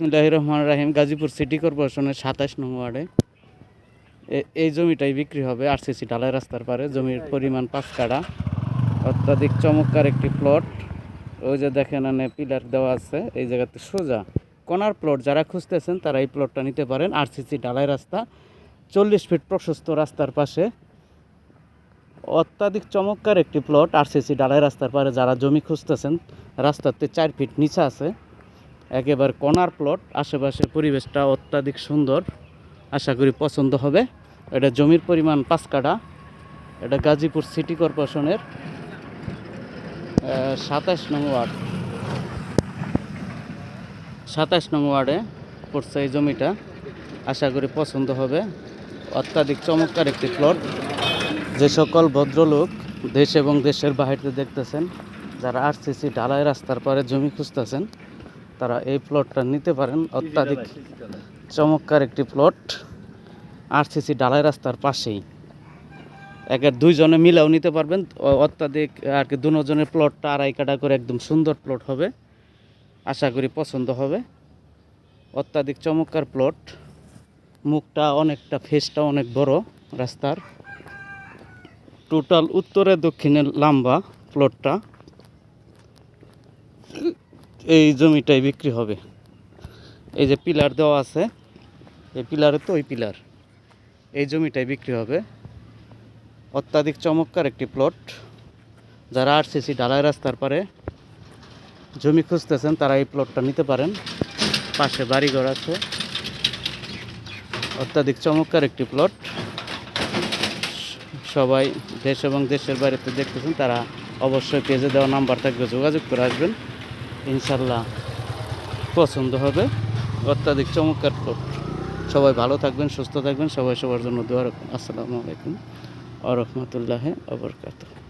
বিসমিল্লাহির রহমানির রহিম। গাজীপুর সিটি কর্পোরেশনের 27 নং ওয়ার্ডে এই জমিটাই বিক্রি হবে আরসিসি ঢালাই রাস্তার পারে। জমির পরিমাণ 5 কাঠা। অত্যাধিক চমৎকার একটি প্লট। ওই যে দেখেন এখানে পিলার দেওয়া আছে, এই জায়গাতে সোজা কর্নার প্লট। যারা খুঁজতেছেন তারা এই প্লটটা নিতে পারেন। আরসিসি ঢালাই রাস্তা, 40 ফিট প্রশস্ত রাস্তার পাশে অত্যাধিক চমৎকার একটি প্লট। আরসিসি ঢালাই রাস্তার পারে যারা জমি খুঁজতেছেন, রাস্তাতে 4 ফিট নিচে আছে, একেবারে কর্নার প্লট। আশেপাশের পরিবেশটা অত্যাধিক সুন্দর, আশা করি পছন্দ হবে। এটা জমির পরিমাণ 5 কাঠা। এটা গাজীপুর সিটি কর্পোরেশনের 27 নং ওয়ার্ড। 27 নং ওয়ার্ডে পড়ছে এই জমিটা, আশা করি পছন্দ হবে। অত্যাধিক চমৎকার একটি প্লট। যে সকল ভদ্রলোক দেশ এবং দেশের বাইরে দেখতেছেন, যারা আরসিসি ঢালাই রাস্তার পরে জমি খুঁজতেছেন, তারা এই প্লটটা নিতে পারেন। অত্যাধিক চমৎকার একটি প্লট, আরসিসি ঢালাই রাস্তার পাশেই। একের দুইজনে মিলেও নিতে পারবেন। অত্যাধিক আর কি দুজনের প্লটটা 2.5 কাঠা করে একদম সুন্দর প্লট হবে, আশা করি পছন্দ হবে। অত্যাধিক চমৎকার প্লট। মুখটা অনেকটা, ফেসটা অনেক বড় রাস্তার। টোটাল উত্তরে দক্ষিণে লম্বা প্লটটা। এই জমিটাই বিক্রি হবে। এই যে পিলার দেওয়া আছে, এই পিলারে তো ওই পিলার। এই জমিটাই বিক্রি হবে। অত্যাধিক চমৎকার একটি প্লট। যারা আরসিসি ঢালাই রাস্তার পারে জমি খুঁজতেছেন তারা এই প্লটটা নিতে পারেন। পাশে বাড়িঘর আছে। অত্যাধিক চমৎকার একটি প্লট। সবাই দেশ এবং দেশের বাইরেতে দেখতেছেন তারা অবশ্যই পেজে দেওয়া নাম্বার থাকবে, যোগাযোগ করে আসবেন, ইনশাল্লাহ পছন্দ হবে। অত্যাধিক চমৎকার প্লট। সবাই ভালো থাকবেন, সুস্থ থাকবেন। সবাই সবার জন্য দোয়া রাখবেন। আসসালামু আলাইকুম ওয়া রাহমাতুল্লাহি ওয়া বারাকাতুহু।